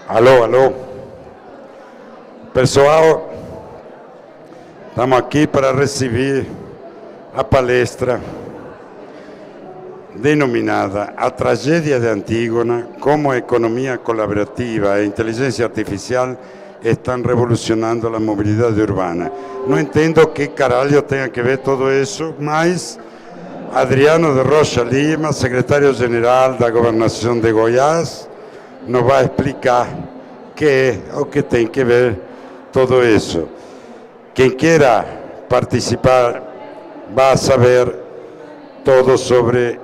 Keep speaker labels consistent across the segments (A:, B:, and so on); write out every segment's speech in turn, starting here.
A: Alô, alô. Pessoal, estamos aqui para receber a palestra denominada A Tragédia de Antígona, como a economia colaborativa e a inteligência artificial estão revolucionando a mobilidade urbana. Não entendo o que caralho tem a ver tudo isso, mas Adriano de Rocha Lima, secretário-geral da Governação de Goiás, nos vai explicar o que tem que ver tudo isso. Quem queira participar vai saber todo sobre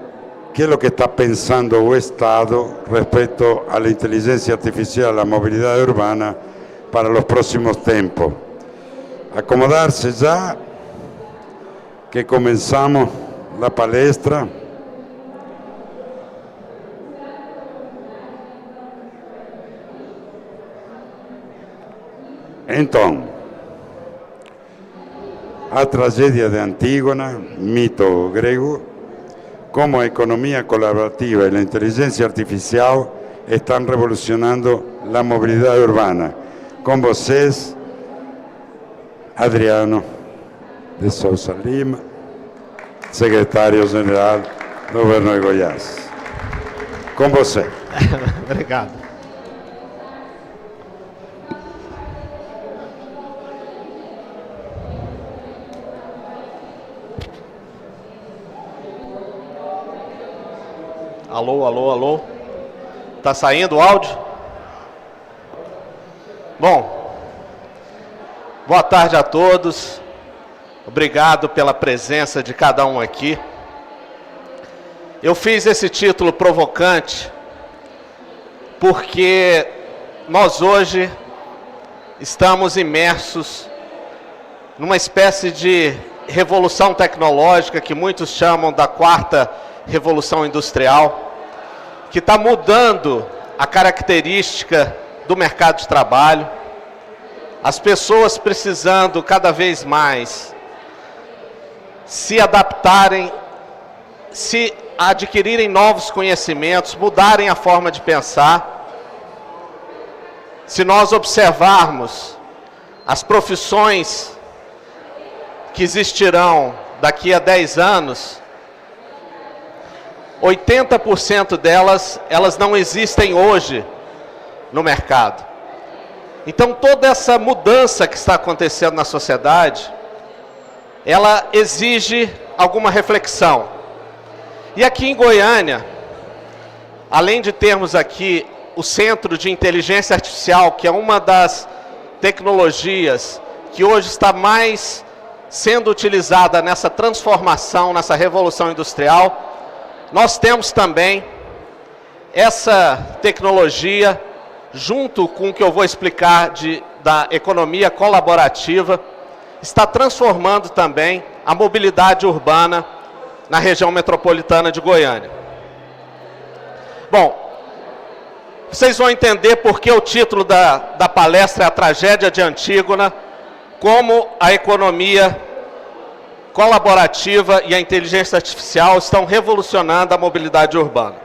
A: o que é o que está pensando o Estado respeito à inteligência artificial, à mobilidade urbana para os próximos tempos. Acomodar-se já, que começamos a palestra. Então, a tragédia de Antígona, mito grego, como a economia colaborativa e a inteligência artificial estão revolucionando a mobilidade urbana. Com vocês, Adriano de Souza Lima, secretário-geral do Governo de Goiás. Com você.
B: Obrigado. Alô, alô, alô. Tá saindo o áudio? Bom, boa tarde a todos. Obrigado pela presença de cada um aqui. Eu fiz esse título provocante porque nós hoje estamos imersos numa espécie de revolução tecnológica que muitos chamam da quarta revolução industrial, que está mudando a característica do mercado de trabalho, as pessoas precisando cada vez mais se adaptarem, se adquirirem novos conhecimentos, mudarem a forma de pensar. Se nós observarmos as profissões que existirão daqui a 10 anos, 80% delas, elas não existem hoje no mercado. Então, toda essa mudança que está acontecendo na sociedade, ela exige alguma reflexão. E aqui em Goiânia, além de termos aqui o Centro de Inteligência Artificial, que é uma das tecnologias que hoje está mais sendo utilizada nessa transformação, nessa revolução industrial, nós temos também essa tecnologia, junto com o que eu vou explicar da economia colaborativa, está transformando também a mobilidade urbana na região metropolitana de Goiânia. Bom, vocês vão entender por que o título da palestra é A Tragédia de Antígona, como a economia colaborativa e a inteligência artificial estão revolucionando a mobilidade urbana.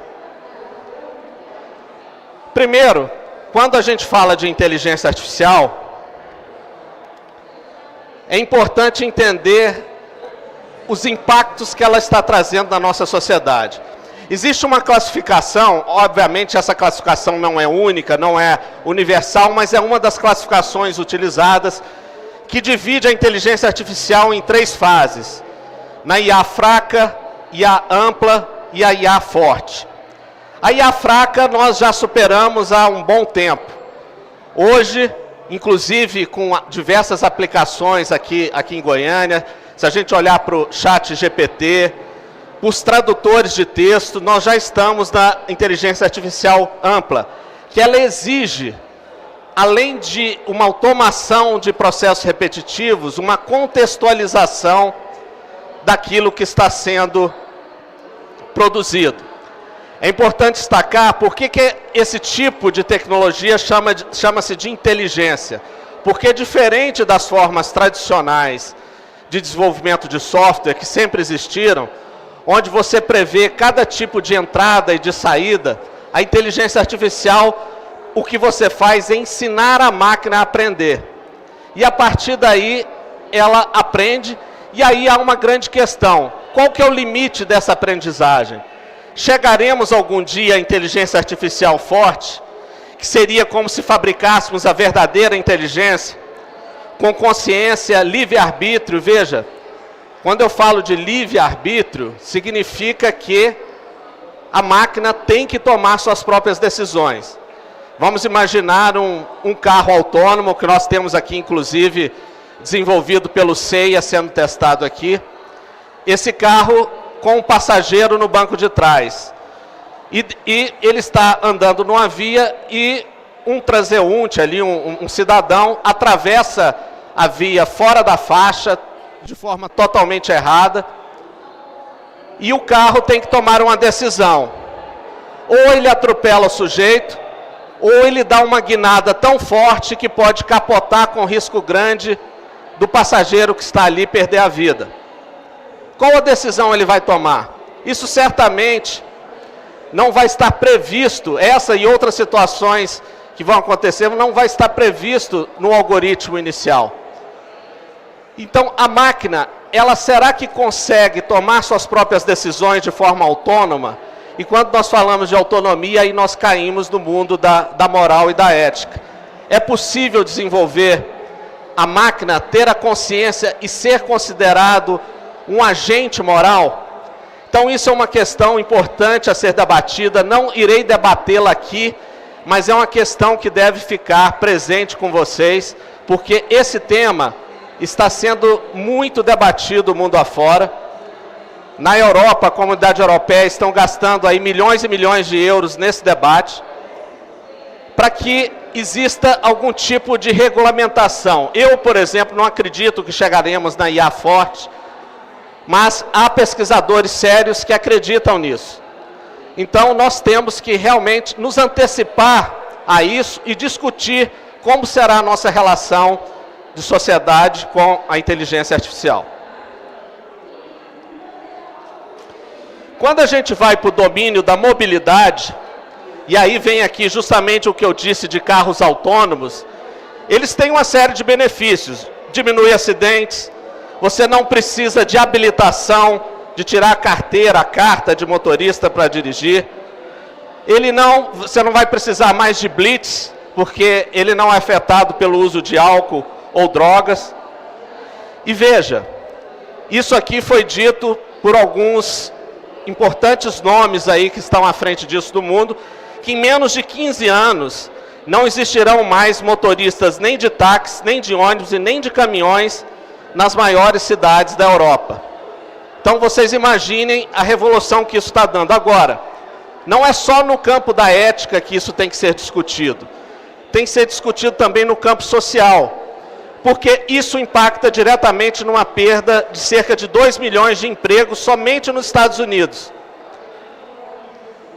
B: Primeiro, quando a gente fala de inteligência artificial, é importante entender os impactos que ela está trazendo na nossa sociedade. Existe uma classificação, obviamente essa classificação não é única, não é universal, mas é uma das classificações utilizadas que divide a inteligência artificial em 3 fases: na IA fraca, IA ampla e a IA forte. A IA fraca nós já superamos há um bom tempo. Hoje, inclusive com diversas aplicações aqui em Goiânia, se a gente olhar para o chat GPT, os tradutores de texto, nós já estamos na inteligência artificial ampla, que ela exige, além de uma automação de processos repetitivos, uma contextualização daquilo que está sendo produzido. É importante destacar por que esse tipo de tecnologia chama-se de inteligência. Porque diferente das formas tradicionais de desenvolvimento de software que sempre existiram, onde você prevê cada tipo de entrada e de saída, a inteligência artificial o que você faz é ensinar a máquina a aprender. E a partir daí, ela aprende, e aí há uma grande questão. Qual que é o limite dessa aprendizagem? Chegaremos algum dia à inteligência artificial forte, que seria como se fabricássemos a verdadeira inteligência, com consciência, livre-arbítrio. Veja, quando eu falo de livre-arbítrio, significa que a máquina tem que tomar suas próprias decisões. Vamos imaginar um carro autônomo, que nós temos aqui, inclusive, desenvolvido pelo CEIA, sendo testado aqui. Esse carro com um passageiro no banco de trás. E ele está andando numa via e um transeunte ali, um cidadão, atravessa a via fora da faixa, de forma totalmente errada, e o carro tem que tomar uma decisão. Ou ele atropela o sujeito, ou ele dá uma guinada tão forte que pode capotar com risco grande do passageiro que está ali perder a vida. Qual a decisão ele vai tomar? Isso certamente não vai estar previsto, essa e outras situações que vão acontecer, não vai estar previsto no algoritmo inicial. Então, a máquina, ela será que consegue tomar suas próprias decisões de forma autônoma? E quando nós falamos de autonomia, aí nós caímos no mundo da moral e da ética. É possível desenvolver a máquina, ter a consciência e ser considerado um agente moral? Então, isso é uma questão importante a ser debatida. Não irei debatê-la aqui, mas é uma questão que deve ficar presente com vocês, porque esse tema está sendo muito debatido mundo afora. Na Europa, a comunidade europeia estão gastando aí milhões e milhões de euros nesse debate, para que exista algum tipo de regulamentação. Eu, por exemplo, não acredito que chegaremos na IA forte, mas há pesquisadores sérios que acreditam nisso. Então, nós temos que realmente nos antecipar a isso e discutir como será a nossa relação de sociedade com a inteligência artificial. Quando a gente vai para o domínio da mobilidade, e aí vem aqui justamente o que eu disse de carros autônomos, eles têm uma série de benefícios. Diminui acidentes, você não precisa de habilitação, de tirar a carteira, a carta de motorista para dirigir. Você não vai precisar mais de blitz, porque ele não é afetado pelo uso de álcool ou drogas. E veja, isso aqui foi dito por alguns importantes nomes aí que estão à frente disso do mundo, que em menos de 15 anos não existirão mais motoristas nem de táxi, nem de ônibus e nem de caminhões nas maiores cidades da Europa. Então vocês imaginem a revolução que isso está dando. Agora, não é só no campo da ética que isso tem que ser discutido. Tem que ser discutido também no campo social, porque isso impacta diretamente numa perda de cerca de 2 milhões de empregos somente nos Estados Unidos.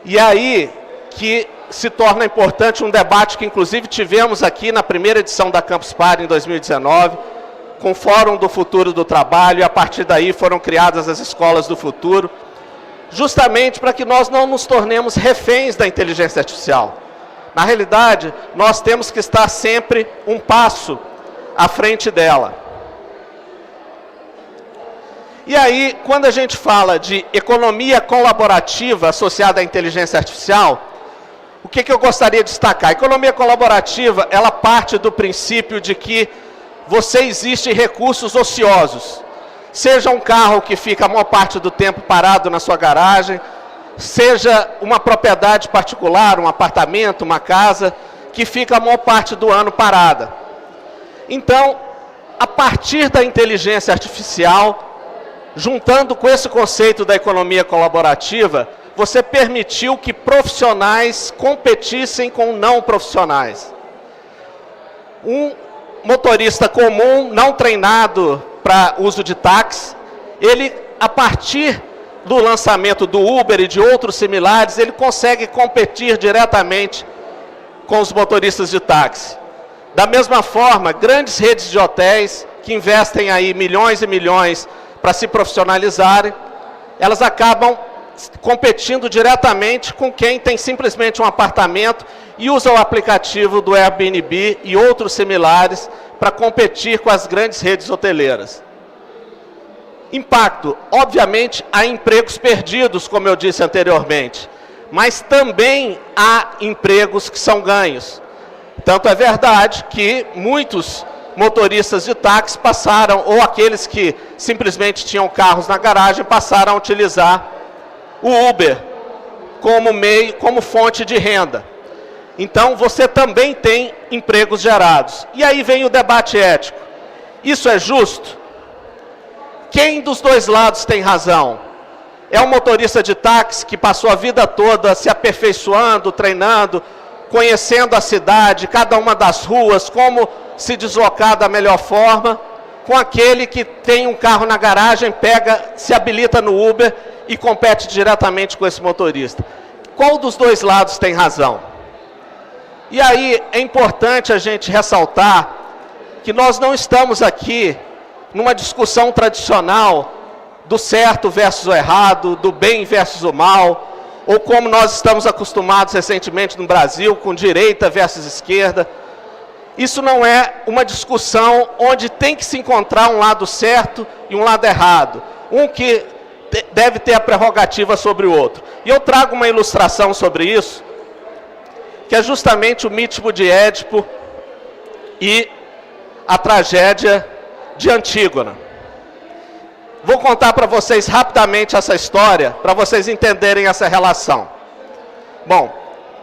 B: E aí que se torna importante um debate que inclusive tivemos aqui na primeira edição da Campus Party em 2019, com o Fórum do Futuro do Trabalho, e a partir daí foram criadas as escolas do futuro, justamente para que nós não nos tornemos reféns da inteligência artificial. Na realidade, nós temos que estar sempre um passo à frente dela. E aí, quando a gente fala de economia colaborativa associada à inteligência artificial, o que eu gostaria de destacar? A economia colaborativa, ela parte do princípio de que você existe em recursos ociosos. Seja um carro que fica a maior parte do tempo parado na sua garagem, seja uma propriedade particular, um apartamento, uma casa, que fica a maior parte do ano parada. Então, a partir da inteligência artificial, juntando com esse conceito da economia colaborativa, você permitiu que profissionais competissem com não profissionais. Um motorista comum, não treinado para uso de táxi, ele, a partir do lançamento do Uber e de outros similares, ele consegue competir diretamente com os motoristas de táxi. Da mesma forma, grandes redes de hotéis que investem aí milhões e milhões para se profissionalizarem, elas acabam competindo diretamente com quem tem simplesmente um apartamento e usa o aplicativo do Airbnb e outros similares para competir com as grandes redes hoteleiras. Impacto. Obviamente, há empregos perdidos, como eu disse anteriormente, mas também há empregos que são ganhos. Tanto é verdade que muitos motoristas de táxi passaram, ou aqueles que simplesmente tinham carros na garagem, passaram a utilizar o Uber como meio, como fonte de renda. Então, você também tem empregos gerados. E aí vem o debate ético. Isso é justo? Quem dos dois lados tem razão? É um motorista de táxi que passou a vida toda se aperfeiçoando, treinando, conhecendo a cidade, cada uma das ruas, como se deslocar da melhor forma, com aquele que tem um carro na garagem, pega, se habilita no Uber e compete diretamente com esse motorista. Qual dos dois lados tem razão? E aí é importante a gente ressaltar que nós não estamos aqui numa discussão tradicional do certo versus o errado, do bem versus o mal, ou como nós estamos acostumados recentemente no Brasil, com direita versus esquerda. Isso não é uma discussão onde tem que se encontrar um lado certo e um lado errado. Um que deve ter a prerrogativa sobre o outro. E eu trago uma ilustração sobre isso, que é justamente o mito de Édipo e a tragédia de Antígona. Vou contar para vocês rapidamente essa história, para vocês entenderem essa relação. Bom,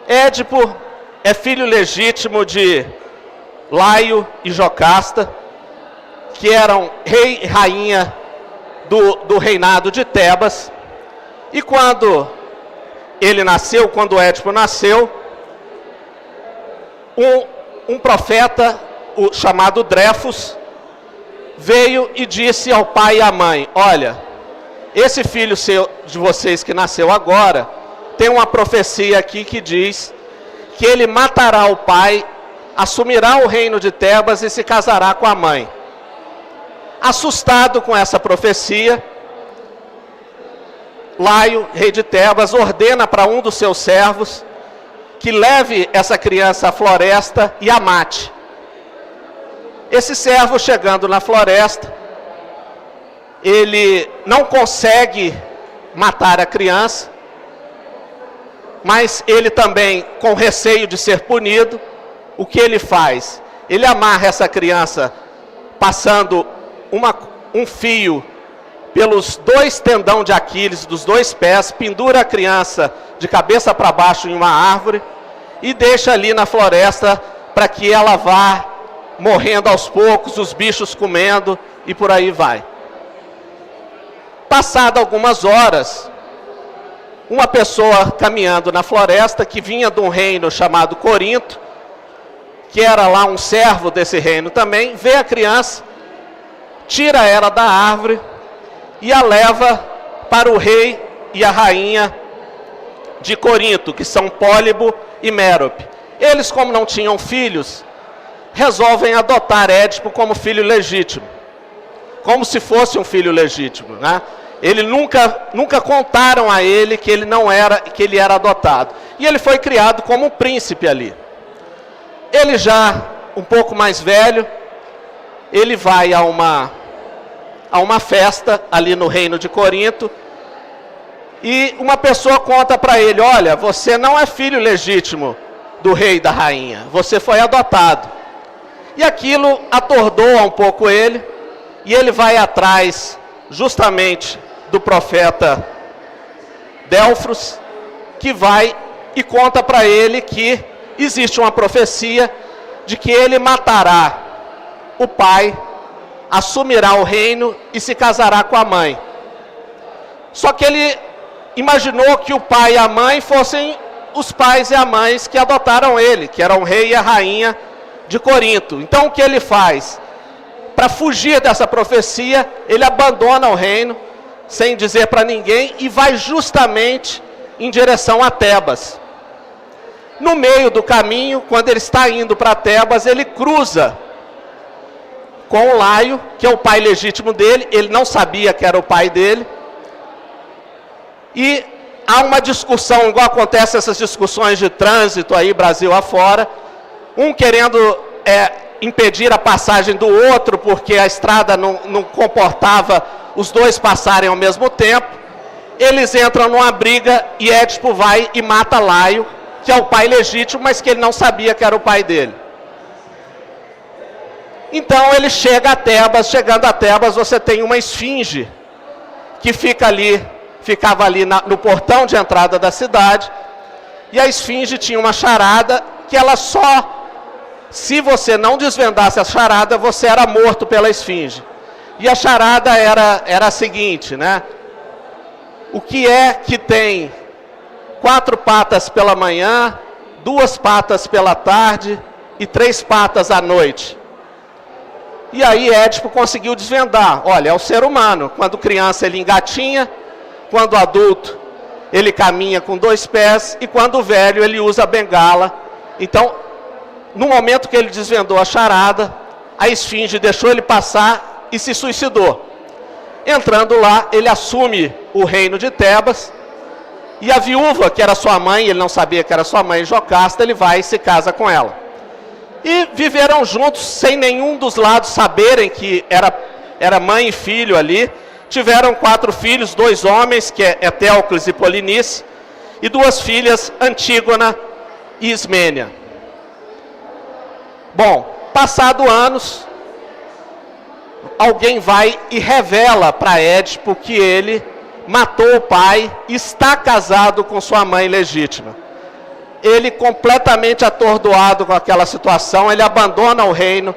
B: Édipo é filho legítimo de Laio e Jocasta, que eram rei e rainha do reinado de Tebas. E quando ele nasceu, quando Édipo nasceu, um profeta chamado Drefos veio e disse ao pai e à mãe: olha, esse filho de vocês que nasceu agora, tem uma profecia aqui que diz que ele matará o pai, assumirá o reino de Tebas e se casará com a mãe. Assustado com essa profecia, Laio, rei de Tebas, ordena para um dos seus servos que leve essa criança à floresta e a mate. Esse servo, chegando na floresta, ele não consegue matar a criança, mas ele também, com receio de ser punido, o que ele faz? Ele amarra essa criança, passando um fio pelos dois tendões de Aquiles dos dois pés, pendura a criança de cabeça para baixo em uma árvore e deixa ali na floresta para que ela vá morrendo aos poucos, os bichos comendo e por aí vai. Passado algumas horas, uma pessoa caminhando na floresta, que vinha de um reino chamado Corinto, que era lá um servo desse reino também, vê a criança, tira ela da árvore e a leva para o rei e a rainha de Corinto, que são Pólibo e Mérope. Eles, como não tinham filhos, resolvem adotar Édipo como filho legítimo, como se fosse um filho legítimo, né? Ele nunca contaram a ele que ele era adotado. E ele foi criado como um príncipe ali. Ele já um pouco mais velho, ele vai a uma festa ali no reino de Corinto, e uma pessoa conta para ele: olha, você não é filho legítimo do rei e da rainha, você foi adotado. E aquilo atordoa um pouco ele, e ele vai atrás justamente do profeta Delfos, que vai e conta para ele que existe uma profecia de que ele matará o pai, assumirá o reino e se casará com a mãe. Só que ele imaginou que o pai e a mãe fossem os pais e as mães que adotaram ele, que eram o rei e a rainha de Corinto. Então o que ele faz? Para fugir dessa profecia, ele abandona o reino, sem dizer para ninguém, e vai justamente em direção a Tebas. No meio do caminho, quando ele está indo para Tebas, ele cruza com o Laio, que é o pai legítimo dele. Ele não sabia que era o pai dele. E há uma discussão, igual acontece essas discussões de trânsito aí, Brasil afora, um querendo impedir a passagem do outro, porque a estrada não comportava os dois passarem ao mesmo tempo. Eles entram numa briga e Édipo vai e mata Laio, que é o pai legítimo, mas que ele não sabia que era o pai dele. Então ele chega a Tebas, chegando a Tebas você tem uma esfinge que ficava ali no portão de entrada da cidade, e a esfinge tinha uma charada que ela só, se você não desvendasse a charada, você era morto pela esfinge. E a charada era a seguinte, né? O que é que tem 4 patas pela manhã, 2 patas pela tarde e 3 patas à noite? E aí Édipo conseguiu desvendar. Olha, é o ser humano. Quando criança ele engatinha, quando adulto ele caminha com 2 pés e quando velho ele usa a bengala. Então, no momento que ele desvendou a charada, a esfinge deixou ele passar e se suicidou. Entrando lá, ele assume o reino de Tebas, e a viúva, que era sua mãe, ele não sabia que era sua mãe, Jocasta, ele vai e se casa com ela. E viveram juntos, sem nenhum dos lados saberem que era mãe e filho ali. Tiveram 4 filhos, 2 homens, que é Etéocles e Polinice, e 2 filhas, Antígona e Ismênia. Bom, passado anos, alguém vai e revela para Édipo que ele matou o pai e está casado com sua mãe legítima. Ele, completamente atordoado com aquela situação, ele abandona o reino,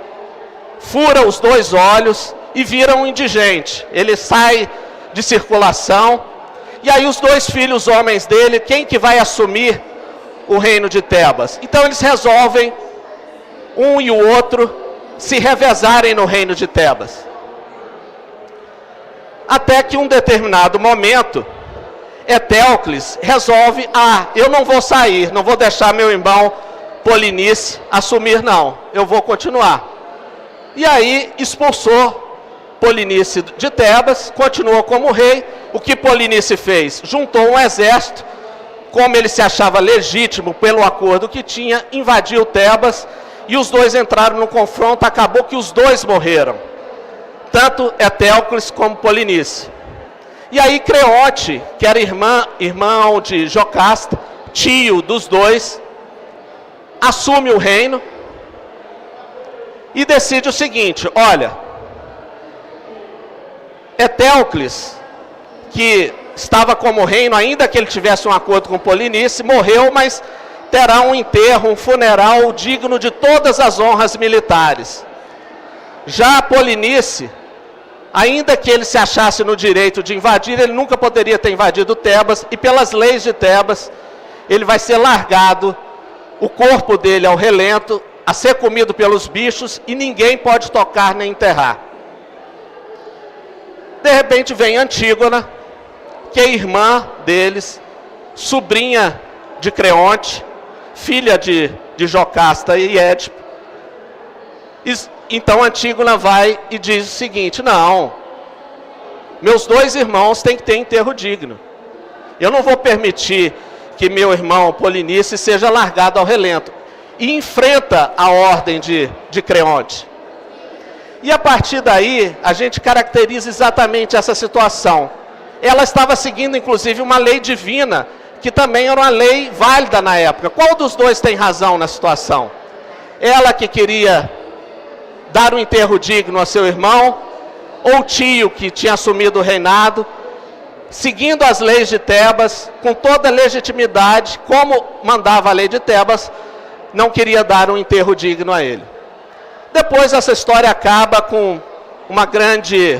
B: fura os 2 olhos e vira um indigente. Ele sai de circulação, e aí os 2 filhos homens dele, quem que vai assumir o reino de Tebas? Então eles resolvem, um e o outro, se revezarem no reino de Tebas. Até que um determinado momento, Etéocles resolve, eu não vou sair, não vou deixar meu irmão Polinice assumir não, eu vou continuar. E aí expulsou Polinice de Tebas, continuou como rei. O que Polinice fez? Juntou um exército, como ele se achava legítimo pelo acordo que tinha, invadiu Tebas, e os 2 entraram no confronto, acabou que os 2 morreram. Tanto Etéocles como Polinice. E aí Creonte, que era irmão de Jocasta, tio dos 2, assume o reino e decide o seguinte: olha, Etéocles, que estava como reino, ainda que ele tivesse um acordo com Polinice, morreu, mas terá um enterro, um funeral digno de todas as honras militares. Já Polinice, ainda que ele se achasse no direito de invadir, ele nunca poderia ter invadido Tebas, e pelas leis de Tebas, ele vai ser largado, o corpo dele ao relento, a ser comido pelos bichos, e ninguém pode tocar nem enterrar. De repente vem Antígona, que é irmã deles, sobrinha de Creonte, filha de Jocasta e Édipo. Então Antígona vai e diz o seguinte: não, meus 2 irmãos têm que ter enterro digno. Eu não vou permitir que meu irmão Polinice seja largado ao relento. E enfrenta a ordem de Creonte. E a partir daí, a gente caracteriza exatamente essa situação. Ela estava seguindo, inclusive, uma lei divina, que também era uma lei válida na época. Qual dos 2 tem razão na situação? Ela que queria dar um enterro digno a seu irmão, ou o tio que tinha assumido o reinado, seguindo as leis de Tebas, com toda a legitimidade, como mandava a lei de Tebas, não queria dar um enterro digno a ele. Depois essa história acaba com uma grande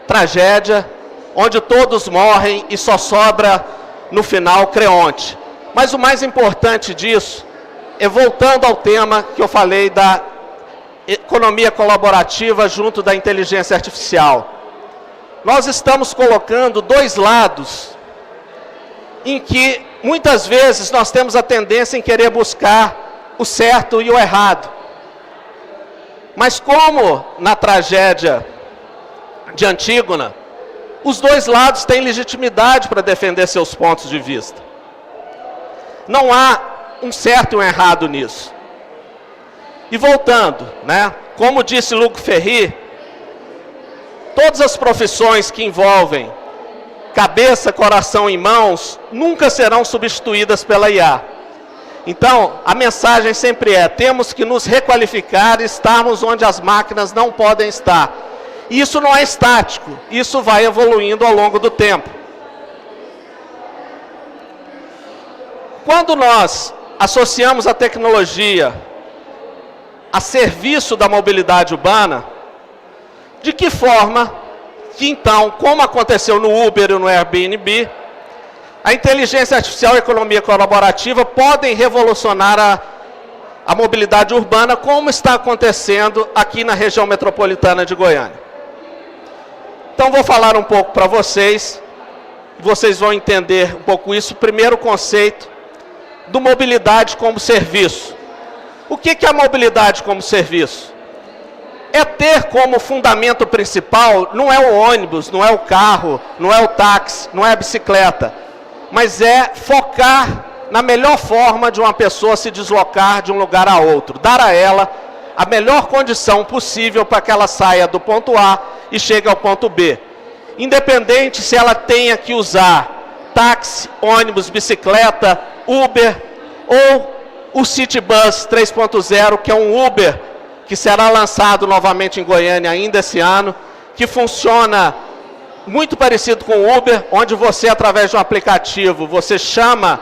B: tragédia, onde todos morrem e só sobra no final Creonte. Mas o mais importante disso é, voltando ao tema que eu falei da economia colaborativa junto da inteligência artificial. Nós estamos colocando 2 lados em que muitas vezes nós temos a tendência em querer buscar o certo e o errado. Mas como na tragédia de Antígona, Os dois lados têm legitimidade para defender seus pontos de vista. Não há um certo e um errado nisso. E voltando, né? Como disse Luc Ferry, todas as profissões que envolvem cabeça, coração e mãos nunca serão substituídas pela IA. Então, a mensagem sempre é: temos que nos requalificar e estarmos onde as máquinas não podem estar. E isso não é estático, isso vai evoluindo ao longo do tempo. Quando nós associamos a tecnologia a serviço da mobilidade urbana, de que forma que então, como aconteceu no Uber e no Airbnb, a inteligência artificial e a economia colaborativa podem revolucionar a mobilidade urbana, como está acontecendo aqui na região metropolitana de Goiânia. Então, vou falar um pouco para vocês, vocês vão entender um pouco isso. Primeiro conceito do mobilidade como serviço. O que é a mobilidade como serviço? É ter como fundamento principal, não é o ônibus, não é o carro, não é o táxi, não é a bicicleta, mas é focar na melhor forma de uma pessoa se deslocar de um lugar a outro, dar a ela a melhor condição possível para que ela saia do ponto A e chegue ao ponto B. Independente se ela tenha que usar táxi, ônibus, bicicleta, Uber ou o Citybus 3.0, que é um Uber que será lançado novamente em Goiânia ainda esse ano, que funciona muito parecido com o Uber, onde você, através de um aplicativo, você chama,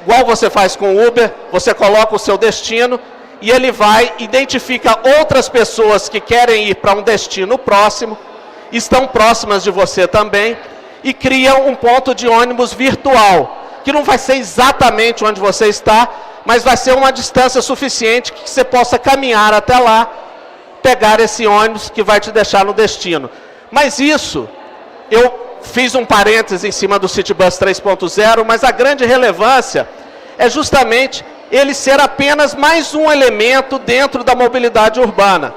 B: igual você faz com o Uber, você coloca o seu destino e ele vai, identifica outras pessoas que querem ir para um destino próximo, estão próximas de você também, e cria um ponto de ônibus virtual, que não vai ser exatamente onde você está, mas vai ser uma distância suficiente que você possa caminhar até lá, pegar esse ônibus que vai te deixar no destino. Mas isso, eu fiz um parêntese em cima do Citybus 3.0, mas a grande relevância é justamente ele ser apenas mais um elemento dentro da mobilidade urbana.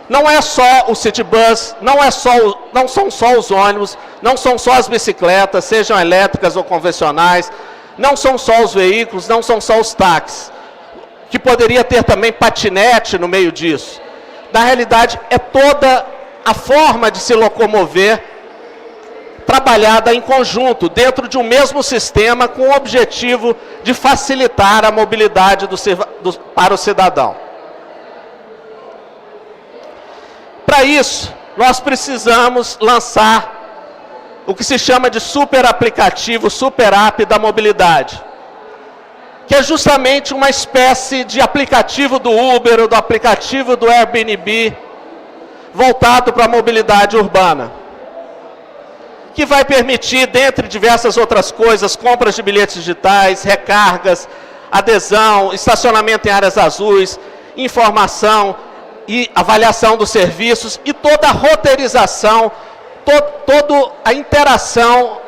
B: Não é só o Citybus, não são só os ônibus, não são só as bicicletas, sejam elétricas ou convencionais, não são só os veículos, não são só os táxis, que poderia ter também patinete no meio disso. Na realidade, é toda a forma de se locomover trabalhada em conjunto, dentro de um mesmo sistema, com o objetivo de facilitar a mobilidade para o cidadão. Para isso, nós precisamos lançar o que se chama de super aplicativo, super app da mobilidade, que é justamente uma espécie de aplicativo do Uber ou do aplicativo do Airbnb, voltado para a mobilidade urbana, que vai permitir, dentre diversas outras coisas, compras de bilhetes digitais, recargas, adesão, estacionamento em áreas azuis, informação e avaliação dos serviços e toda a roteirização, toda a interação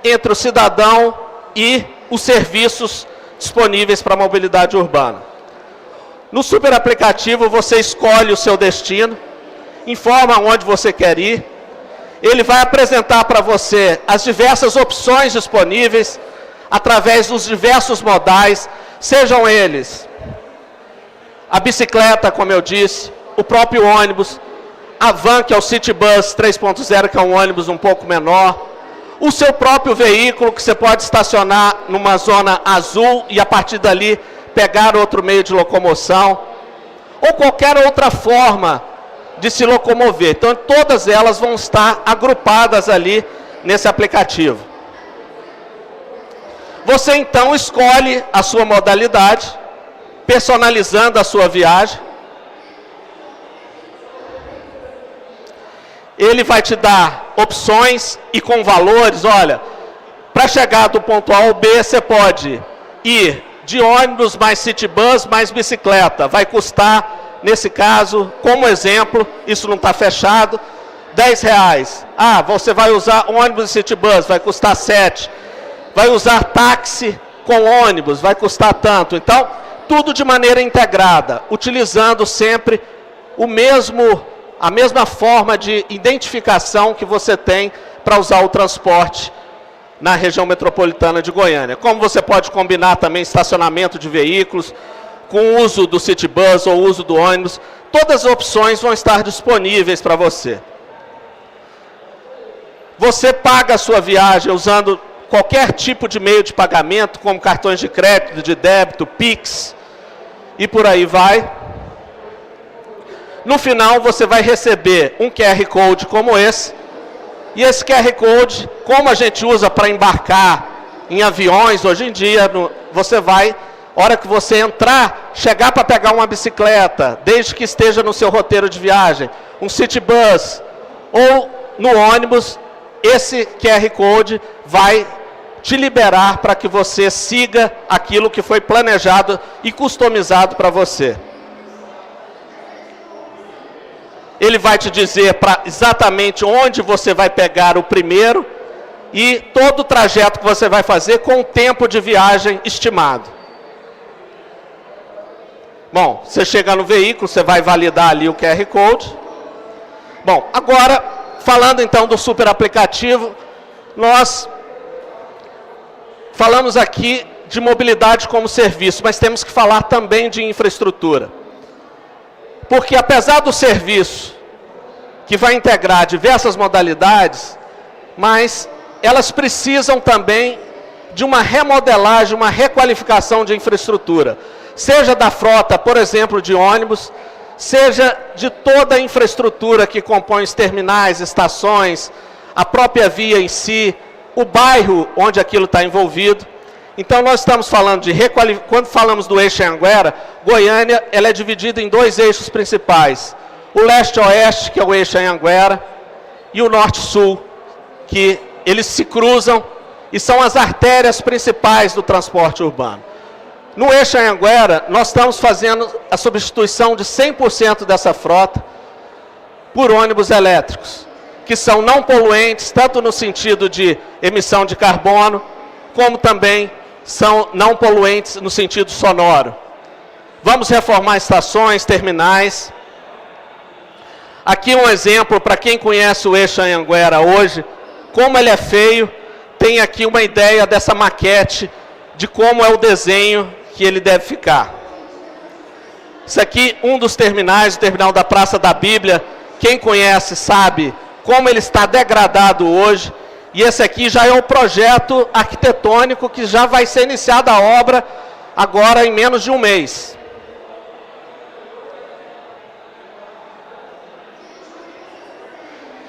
B: entre o cidadão e os serviços disponíveis para a mobilidade urbana. No super aplicativo você escolhe o seu destino, informa onde você quer ir, ele vai apresentar para você as diversas opções disponíveis através dos diversos modais, sejam eles a bicicleta, como eu disse, o próprio ônibus, a van, que é o Citybus 3.0, que é um ônibus um pouco menor, o seu próprio veículo, que você pode estacionar numa zona azul e a partir dali pegar outro meio de locomoção, ou qualquer outra forma de se locomover. Então, todas elas vão estar agrupadas ali nesse aplicativo. Você, então, escolhe a sua modalidade, personalizando a sua viagem. Ele vai te dar opções e com valores. Olha, para chegar do ponto A ao B, você pode ir de ônibus mais Citybus mais bicicleta. Vai custar, nesse caso, como exemplo, isso não está fechado, R$10. Ah, você vai usar ônibus e Citybus, vai custar 7. Vai usar táxi com ônibus, vai custar tanto. Então, tudo de maneira integrada, utilizando sempre a mesma forma de identificação que você tem para usar o transporte na região metropolitana de Goiânia. Como você pode combinar também estacionamento de veículos com o uso do City Bus ou o uso do ônibus, todas as opções vão estar disponíveis para você. Você paga a sua viagem usando qualquer tipo de meio de pagamento, como cartões de crédito, de débito, Pix, e por aí vai. No final, você vai receber um QR Code como esse, e esse QR Code, como a gente usa para embarcar em aviões hoje em dia, você vai, hora que você entrar, chegar para pegar uma bicicleta, desde que esteja no seu roteiro de viagem, um City Bus ou no ônibus, esse QR Code vai te liberar para que você siga aquilo que foi planejado e customizado para você. Ele vai te dizer exatamente onde você vai pegar o primeiro e todo o trajeto que você vai fazer com o tempo de viagem estimado. Bom, você chega no veículo, você vai validar ali o QR Code. Bom, agora, falando então do super aplicativo, nós falamos aqui de mobilidade como serviço, mas temos que falar também de infraestrutura. Porque apesar do serviço que vai integrar diversas modalidades, mas elas precisam também de uma remodelagem, uma requalificação de infraestrutura. Seja da frota, por exemplo, de ônibus, seja de toda a infraestrutura que compõe os terminais, estações, a própria via em si, o bairro onde aquilo está envolvido. Então nós estamos falando de quando falamos do eixo Anhanguera, Goiânia ela é dividida em dois eixos principais. O leste-oeste, que é o eixo Anhanguera, e o norte-sul, que eles se cruzam e são as artérias principais do transporte urbano. No eixo Anhanguera, nós estamos fazendo a substituição de 100% dessa frota por ônibus elétricos, que são não poluentes, tanto no sentido de emissão de carbono, como também são não poluentes no sentido sonoro. Vamos reformar estações, terminais. Aqui um exemplo para quem conhece o eixo Anhanguera hoje, como ele é feio, tem aqui uma ideia dessa maquete de como é o desenho que ele deve ficar. Isso aqui, um dos terminais, o terminal da Praça da Bíblia, quem conhece sabe como ele está degradado hoje, e esse aqui já é o projeto arquitetônico que já vai ser iniciada a obra agora em menos de um mês.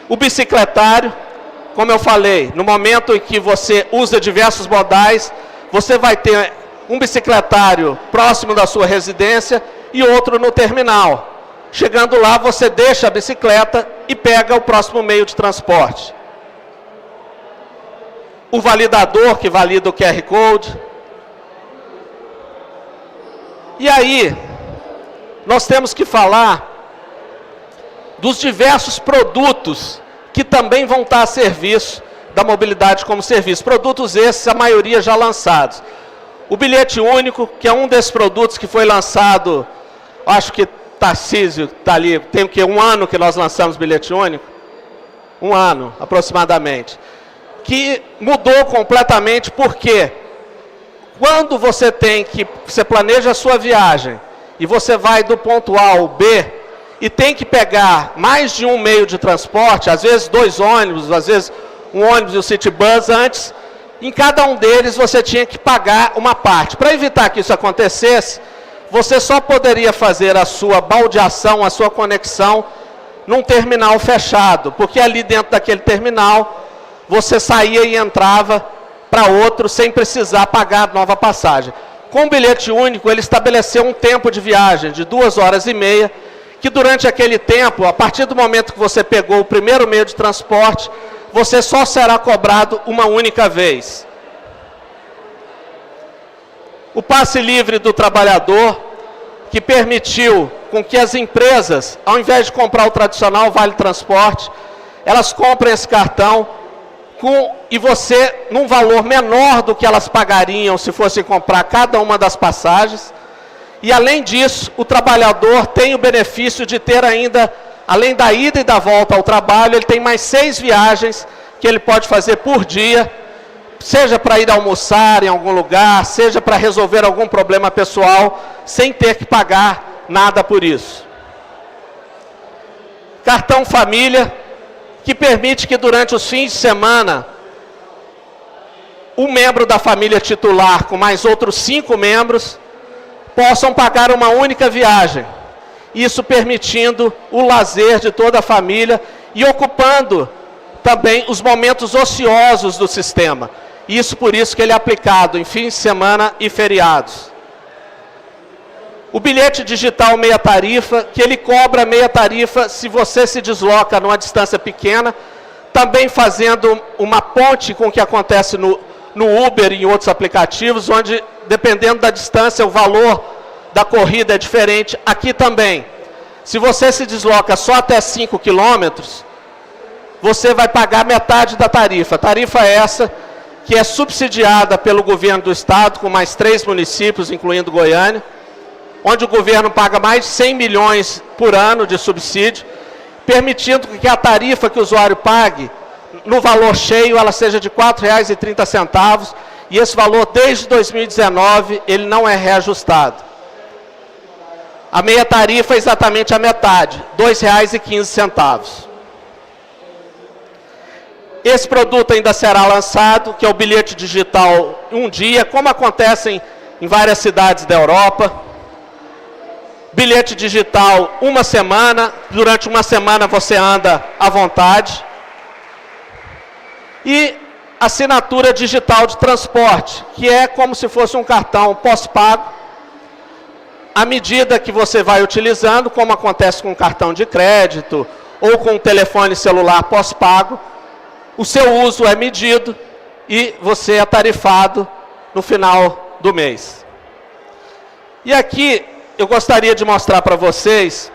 B: O bicicletário, como eu falei, no momento em que você usa diversos modais, você vai ter um bicicletário próximo da sua residência e outro no terminal. Chegando lá, você deixa a bicicleta e pega o próximo meio de transporte. O validador, que valida o QR Code. E aí, nós temos que falar dos diversos produtos que também vão estar a serviço da mobilidade como serviço. Produtos esses, a maioria já lançados. O bilhete único, que é um desses produtos que foi lançado, acho que Tarcísio está ali, tem o quê? Um ano que nós lançamos bilhete único? Um ano, aproximadamente. Que mudou completamente, porque quando você planeja a sua viagem, e você vai do ponto A ao B, e tem que pegar mais de um meio de transporte, às vezes 2 ônibus, às vezes um ônibus e o City Bus antes, em cada um deles você tinha que pagar uma parte. Para evitar que isso acontecesse, você só poderia fazer a sua baldeação, a sua conexão, num terminal fechado, porque ali dentro daquele terminal, você saía e entrava para outro sem precisar pagar nova passagem. Com o bilhete único, ele estabeleceu um tempo de viagem de 2h30, que durante aquele tempo, a partir do momento que você pegou o primeiro meio de transporte, você só será cobrado uma única vez. O passe livre do trabalhador, que permitiu com que as empresas, ao invés de comprar o tradicional Vale Transporte, elas comprem esse cartão e você, num valor menor do que elas pagariam se fossem comprar cada uma das passagens. E, além disso, o trabalhador tem o benefício de ter ainda, além da ida e da volta ao trabalho, ele tem mais 6 viagens que ele pode fazer por dia, seja para ir almoçar em algum lugar, seja para resolver algum problema pessoal, sem ter que pagar nada por isso. Cartão Família, que permite que durante os fins de semana, um membro da família titular com mais outros 5 membros possam pagar uma única viagem. Isso permitindo o lazer de toda a família e ocupando também os momentos ociosos do sistema. Isso por isso que ele é aplicado em fins de semana e feriados. O bilhete digital meia tarifa, que ele cobra meia tarifa se você se desloca numa distância pequena, também fazendo uma ponte com o que acontece no Uber e em outros aplicativos, onde, dependendo da distância, o valor da corrida é diferente. Aqui também. Se você se desloca só até 5 quilômetros, você vai pagar metade da tarifa. Tarifa essa que é subsidiada pelo governo do estado, com mais 3 municípios, incluindo Goiânia, onde o governo paga mais de 100 milhões por ano de subsídio, permitindo que a tarifa que o usuário pague, no valor cheio, ela seja de R$ 4,30, e esse valor, desde 2019, ele não é reajustado. A meia tarifa é exatamente a metade, R$ 2,15. Esse produto ainda será lançado, que é o bilhete digital um dia, como acontece em várias cidades da Europa. Bilhete digital uma semana, durante uma semana você anda à vontade. E assinatura digital de transporte, que é como se fosse um cartão pós-pago. À medida que você vai utilizando, como acontece com um cartão de crédito ou com um telefone celular pós-pago, o seu uso é medido e você é tarifado no final do mês. E aqui eu gostaria de mostrar para vocês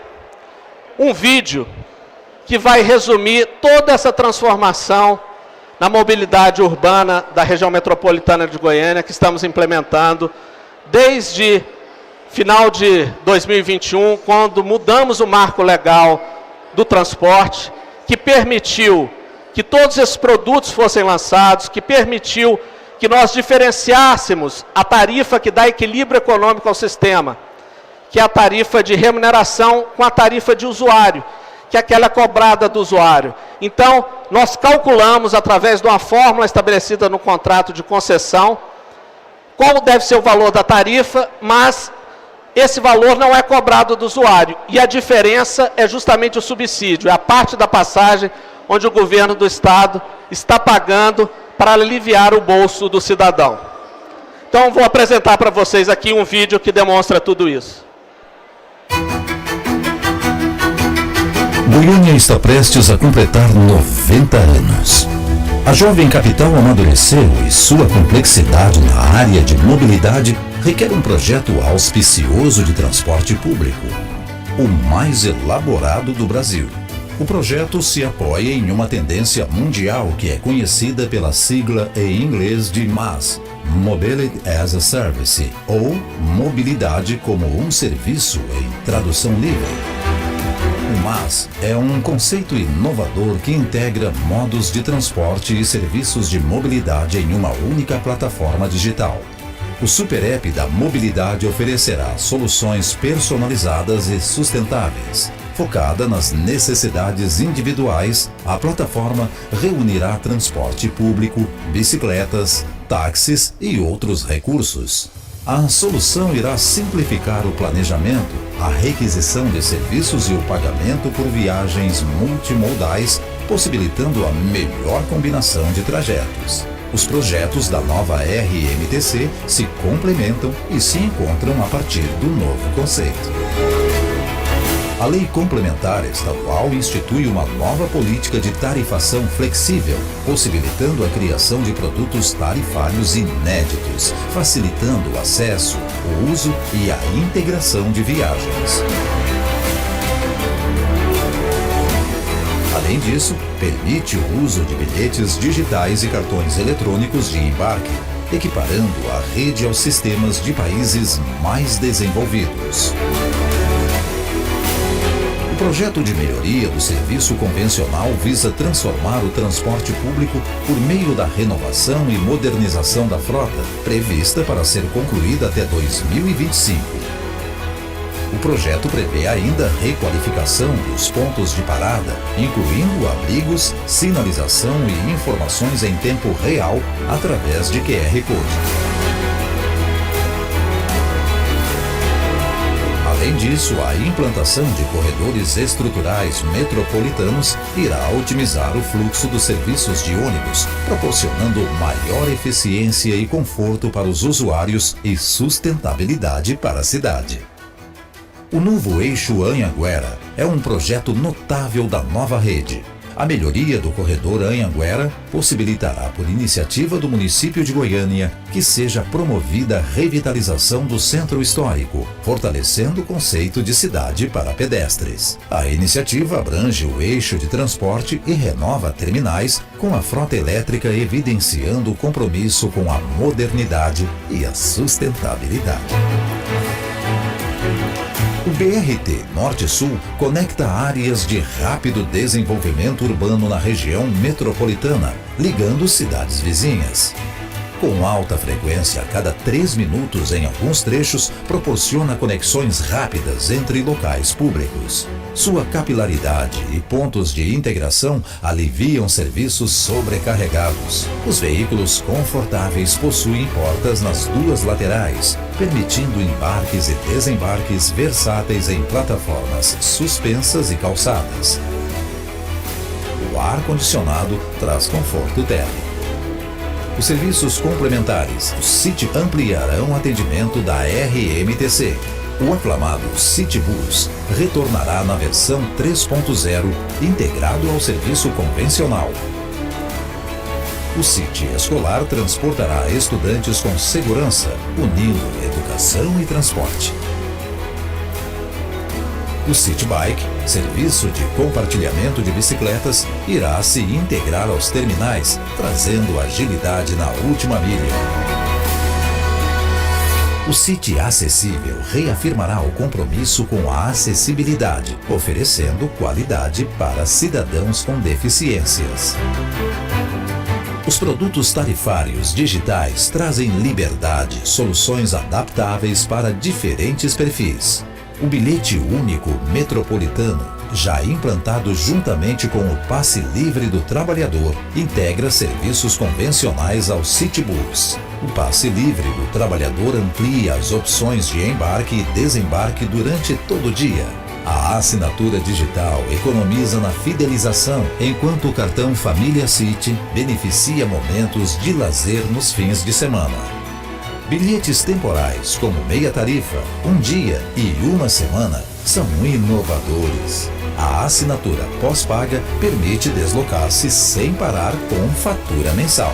B: um vídeo que vai resumir toda essa transformação na mobilidade urbana da região metropolitana de Goiânia, que estamos implementando desde final de 2021, quando mudamos o marco legal do transporte, que permitiu que todos esses produtos fossem lançados, que permitiu que nós diferenciássemos a tarifa que dá equilíbrio econômico ao sistema, que é a tarifa de remuneração com a tarifa de usuário, que é aquela cobrada do usuário. Então, nós calculamos, através de uma fórmula estabelecida no contrato de concessão, qual deve ser o valor da tarifa, mas esse valor não é cobrado do usuário. E a diferença é justamente o subsídio, é a parte da passagem onde o governo do estado está pagando para aliviar o bolso do cidadão. Então, vou apresentar para vocês aqui um vídeo que demonstra tudo isso.
C: Goiânia está prestes a completar 90 anos. A jovem capital amadureceu e sua complexidade na área de mobilidade requer um projeto auspicioso de transporte público, o mais elaborado do Brasil. O projeto se apoia em uma tendência mundial que é conhecida pela sigla em inglês de MaaS, Mobility as a Service, ou Mobilidade como um Serviço em tradução livre. O MaaS é um conceito inovador que integra modos de transporte e serviços de mobilidade em uma única plataforma digital. O Super App da Mobilidade oferecerá soluções personalizadas e sustentáveis. Focada nas necessidades individuais, a plataforma reunirá transporte público, bicicletas, táxis e outros recursos. A solução irá simplificar o planejamento, a requisição de serviços e o pagamento por viagens multimodais, possibilitando a melhor combinação de trajetos. Os projetos da nova RMTC se complementam e se encontram a partir do novo conceito. A Lei Complementar Estadual institui uma nova política de tarifação flexível, possibilitando a criação de produtos tarifários inéditos, facilitando o acesso, o uso e a integração de viagens. Além disso, permite o uso de bilhetes digitais e cartões eletrônicos de embarque, equiparando a rede aos sistemas de países mais desenvolvidos. O projeto de melhoria do serviço convencional visa transformar o transporte público por meio da renovação e modernização da frota, prevista para ser concluída até 2025. O projeto prevê ainda requalificação dos pontos de parada, incluindo abrigos, sinalização e informações em tempo real através de QR Code. Além disso, a implantação de corredores estruturais metropolitanos irá otimizar o fluxo dos serviços de ônibus, proporcionando maior eficiência e conforto para os usuários e sustentabilidade para a cidade. O novo eixo Anhanguera é um projeto notável da nova rede. A melhoria do corredor Anhanguera possibilitará, por iniciativa do município de Goiânia, que seja promovida a revitalização do centro histórico, fortalecendo o conceito de cidade para pedestres. A iniciativa abrange o eixo de transporte e renova terminais, com a frota elétrica evidenciando o compromisso com a modernidade e a sustentabilidade. O BRT Norte-Sul conecta áreas de rápido desenvolvimento urbano na região metropolitana, ligando cidades vizinhas. Com alta frequência a cada 3 minutos em alguns trechos, proporciona conexões rápidas entre locais públicos. Sua capilaridade e pontos de integração aliviam serviços sobrecarregados. Os veículos confortáveis possuem portas nas duas laterais, permitindo embarques e desembarques versáteis em plataformas suspensas e calçadas. O ar-condicionado traz conforto térmico. Os serviços complementares do City ampliarão o atendimento da RMTC. O aclamado Citybus retornará na versão 3.0, integrado ao serviço convencional. O City Escolar transportará estudantes com segurança, unindo educação e transporte. O City Bike, serviço de compartilhamento de bicicletas, irá se integrar aos terminais, trazendo agilidade na última milha. O City Acessível reafirmará o compromisso com a acessibilidade, oferecendo qualidade para cidadãos com deficiências. Os produtos tarifários digitais trazem liberdade, soluções adaptáveis para diferentes perfis. O bilhete único metropolitano, já implantado juntamente com o passe livre do trabalhador, integra serviços convencionais ao Citybus. O passe livre do trabalhador amplia as opções de embarque e desembarque durante todo o dia. A assinatura digital economiza na fidelização, enquanto o cartão Família City beneficia momentos de lazer nos fins de semana. Bilhetes temporais, como meia tarifa, um dia e uma semana, são inovadores. A assinatura pós-paga permite deslocar-se sem parar com fatura mensal.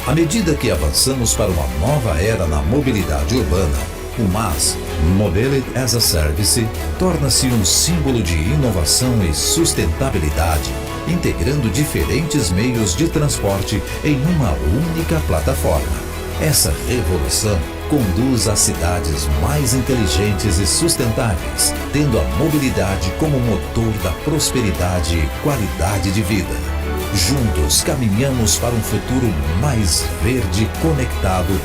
C: À medida que avançamos para uma nova era na mobilidade urbana, o MaaS, Mobility as a Service, torna-se um símbolo de inovação e sustentabilidade, integrando diferentes meios de transporte em uma única plataforma. Essa revolução conduz a cidades mais inteligentes e sustentáveis, tendo a mobilidade como motor da prosperidade e qualidade de vida. Juntos caminhamos para um futuro mais verde e conectado,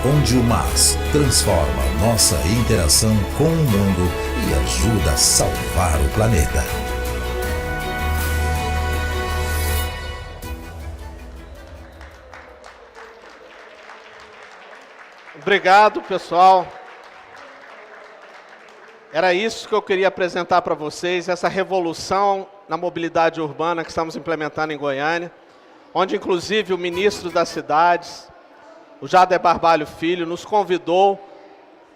C: onde o MaaS transforma nossa interação com o mundo e ajuda a salvar o planeta.
B: Obrigado, pessoal. Era isso que eu queria apresentar para vocês, essa revolução na mobilidade urbana que estamos implementando em Goiânia, onde inclusive o ministro das cidades, o Jader Barbalho Filho, nos convidou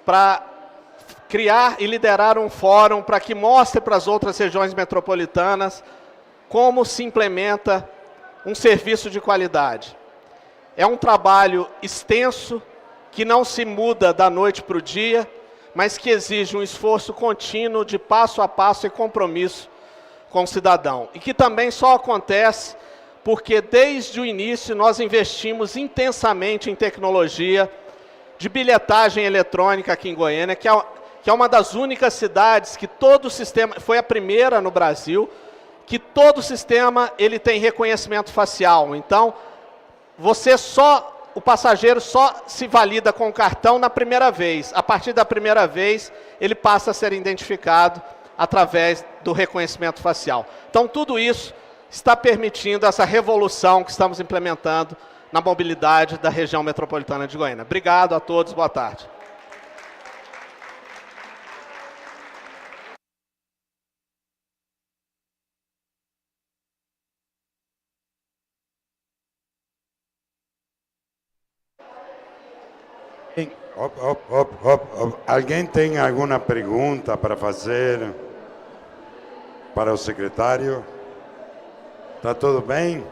B: para criar e liderar um fórum para que mostre para as outras regiões metropolitanas como se implementa um serviço de qualidade. É um trabalho extenso, que não se muda da noite para o dia, mas que exige um esforço contínuo de passo a passo e compromisso com o cidadão. E que também só acontece porque desde o início nós investimos intensamente em tecnologia de bilhetagem eletrônica aqui em Goiânia, que que é uma das únicas cidades que todo o sistema, foi a primeira no Brasil, que todo o sistema ele tem reconhecimento facial. Então, o passageiro só se valida com o cartão na primeira vez. A partir da primeira vez, ele passa a ser identificado através do reconhecimento facial. Então, tudo isso está permitindo essa revolução que estamos implementando na mobilidade da região metropolitana de Goiânia. Obrigado a todos, boa tarde.
A: Alguém tem alguma pergunta para fazer para o secretário? Está tudo bem?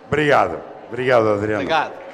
A: Obrigado. Obrigado, Adriano.
B: Obrigado.